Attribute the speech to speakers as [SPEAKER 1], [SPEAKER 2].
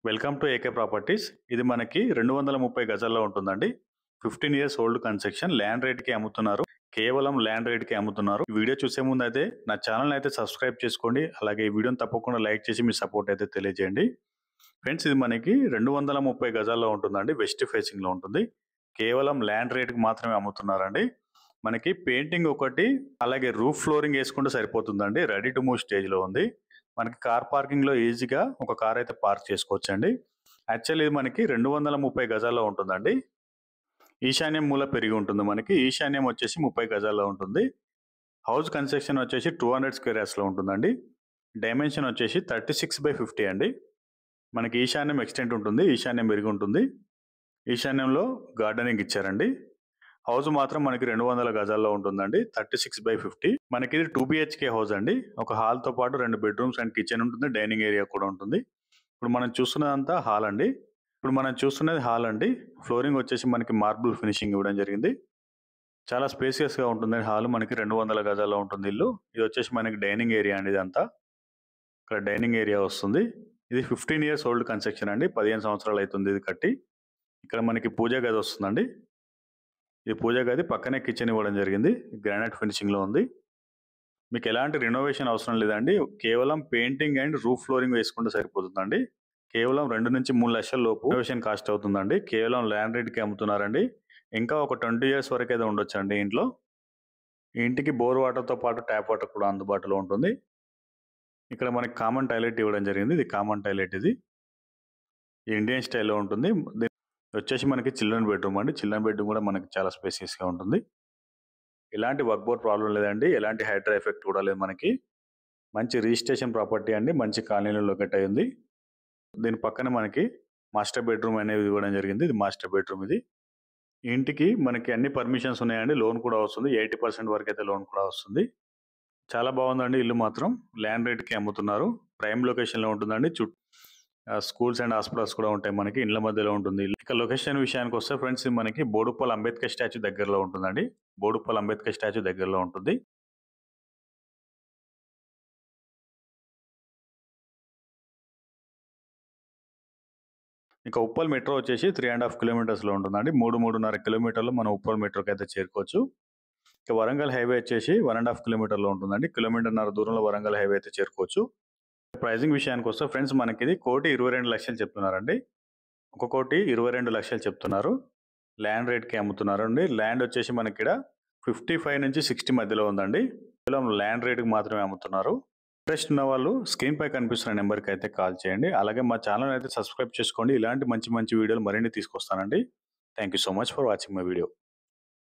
[SPEAKER 1] Welcome to AK properties. ఇది మనకి 230 గజాల్లో ఉంటుందండి. 15 ఇయర్స్ ఓల్డ్ కన్స్ట్రక్షన్. ల్యాండ్ రేట్కి అమ్ముతున్నారు. కేవలం ల్యాండ్ రేట్కి అమ్ముతున్నారు. ఈ వీడియో చూసే ముందు అయితే నా ఛానల్ అయితే సబ్స్క్రైబ్ చేసుకోండి. అలాగే ఈ వీడియోని తప్పకుండా లైక్ చేసి మీ సపోర్ట్ అయితే తెలియజేయండి. ఫ్రెండ్స్, ఇది మనకి 230 గజాల్లో ఉంటుందండి. వెస్ట్ ఫేసింగ్లో ఉంటుంది. కేవలం ల్యాండ్ రేట్కి మాత్రమే అమ్ముతున్నారండి. మనకి పెయింటింగ్ ఒకటి, అలాగే రూఫ్ ఫ్లోరింగ్ వేసుకుంటే సరిపోతుందండి. రెడీ టు మూవ్ స్టేజ్లో ఉంది. మనకి కార్ పార్కింగ్లో ఈజీగా ఒక కార్ అయితే పార్క్ చేసుకోవచ్చండి. యాక్చువల్లీ ఇది మనకి 230 గజాల్లో ఉంటుందండి. ఈశాన్యం మూల పెరిగి ఉంటుంది. మనకి ఈశాన్యం వచ్చేసి 30 గజాల్లో ఉంటుంది. హౌస్ కన్స్ట్రక్షన్ వచ్చేసి 200 స్క్వేర్ యార్డ్స్లో ఉంటుందండి. డైమెన్షన్ వచ్చేసి 36/50 అండి. మనకి ఈశాన్యం ఎక్స్టెంట్ ఉంటుంది, ఈశాన్యం పెరిగి ఉంటుంది. ఈశాన్యంలో గార్డెనింగ్ ఇచ్చారండి. హౌస్ మాత్రం మనకి 200 గజాల్లో ఉంటుందండి. 36/50. మనకి ఇది 2 BHK హౌస్ అండి. ఒక హాల్తో పాటు 2 బెడ్రూమ్స్ అండ్ కిచెన్ ఉంటుంది. డైనింగ్ ఏరియా కూడా ఉంటుంది. ఇప్పుడు మనం చూస్తున్నదంతా హాల్ అండి. ఫ్లోరింగ్ వచ్చేసి మనకి మార్బుల్ ఫినిషింగ్ ఇవ్వడం జరిగింది. చాలా స్పేసియస్గా ఉంటుంది హాల్. మనకి 200 గజాల్లో ఉంటుంది ఇల్లు. ఇది వచ్చేసి మనకి డైనింగ్ ఏరియా అండి. ఇదంతా ఇక్కడ డైనింగ్ ఏరియా వస్తుంది. ఇది 15 ఇయర్స్ ఓల్డ్ కన్స్ట్రక్షన్ అండి. 15 సంవత్సరాలు అవుతుంది ఇది కట్టి. ఇక్కడ మనకి పూజా గది వస్తుందండి. ఈ పూజా గది పక్కనే కిచెన్ ఇవ్వడం జరిగింది. గ్రానైట్ ఫినిషింగ్లో ఉంది. మీకు ఎలాంటి రినోవేషన్ అవసరం లేదండి. కేవలం పెయింటింగ్ అండ్ రూఫ్ ఫ్లోరింగ్ వేసుకుంటే సరిపోతుందండి. కేవలం 2 నుంచి 3 లక్షల లోపు రినోవేషన్ కాస్ట్ అవుతుందండి. కేవలం ల్యాండ్ రేట్కి అమ్ముతున్నారండి. ఇంకా ఒక 20 ఇయర్స్ వరకు అయితే ఉండొచ్చండి ఇంట్లో. ఈ ఇంటికి బోర్ వాటర్తో పాటు ట్యాప్ వాటర్ కూడా అందుబాటులో ఉంటుంది. ఇక్కడ మనకి కామన్ టాయిలెట్ ఇవ్వడం జరిగింది. ఇది కామన్ టాయిలెట్. ఇది ఇండియన్ స్టైల్లో ఉంటుంది. వచ్చేసి మనకి చిల్డ్రన్ బెడ్రూమ్ అండి. చిల్డ్రన్ బెడ్రూమ్ కూడా మనకి చాలా స్పేసియస్గా ఉంటుంది. ఎలాంటి వర్క్ బోర్డ్ ప్రాబ్లం లేదండి. ఎలాంటి హైడ్రా ఎఫెక్ట్ కూడా లేదు. మనకి మంచి రిజిస్ట్రేషన్ ప్రాపర్టీ అండి. మంచి కాలనీలో లొకేట్ అయ్యింది. దీని పక్కన మనకి మాస్టర్ బెడ్రూమ్ అనేది ఇవ్వడం జరిగింది. ఇది మాస్టర్ బెడ్రూమ్. ఇది ఇంటికి మనకి అన్ని పర్మిషన్స్ ఉన్నాయండి. లోన్ కూడా వస్తుంది. 80% వరకు అయితే లోన్ కూడా వస్తుంది. చాలా బాగుందండి ఇల్లు మాత్రం. ల్యాండ్ రేట్కి అమ్ముతున్నారు. ప్రైమ్ లొకేషన్లో ఉంటుందండి. స్కూల్స్ అండ్ హాస్పిటల్స్ కూడా ఉంటాయి. మనకి ఇండ్ల మధ్యలో ఉంటుంది. ఇక లొకేషన్ విషయానికి వస్తే ఫ్రెండ్స్, మనకి బోడుప్పల్ అంబేద్కర్ స్టాచ్యూ దగ్గరలో ఉంటుందండి. బోడుప్పల్ అంబేద్కర్ స్టాచ్యూ దగ్గరలో ఉంటుంది. ఇక ఉప్పల్ మెట్రో వచ్చేసి 3.5 కిలోమీటర్స్లో ఉంటుందండి. 3.5 కిలోమీటర్లు మనం ఉప్పల్ మెట్రోకి అయితే చేరుకోవచ్చు. ఇక వరంగల్ హైవే వచ్చేసి 1.5 కిలోమీటర్లో ఉంటుందండి. 1.5 కిలోమీటర్ దూరంలో వరంగల్ హైవే అయితే చేరుకోవచ్చు. ప్రైజింగ్ విషయానికి వస్తే ఫ్రెండ్స్, మనకి ఇది 1,22,00,000 చెప్తున్నారండి. 1,22,00,000 చెప్తున్నారు. ల్యాండ్ రేట్కి అమ్ముతున్నారండి. ల్యాండ్ వచ్చేసి మనకి ఇక్కడ 55 నుంచి 60 మధ్యలో ఉందండి. కేవలం ల్యాండ్ రేట్కి మాత్రమే అమ్ముతున్నారు. ఇంట్రెస్ట్ ఉన్న వాళ్ళు స్క్రీన్ పై కనిపిస్తున్న నెంబర్కి అయితే కాల్ చేయండి. అలాగే మా ఛానల్ అయితే సబ్స్క్రైబ్ చేసుకోండి. ఇలాంటి మంచి మంచి వీడియోలు మరిన్ని తీసుకొస్తానండి. Thank you so much for watching my video.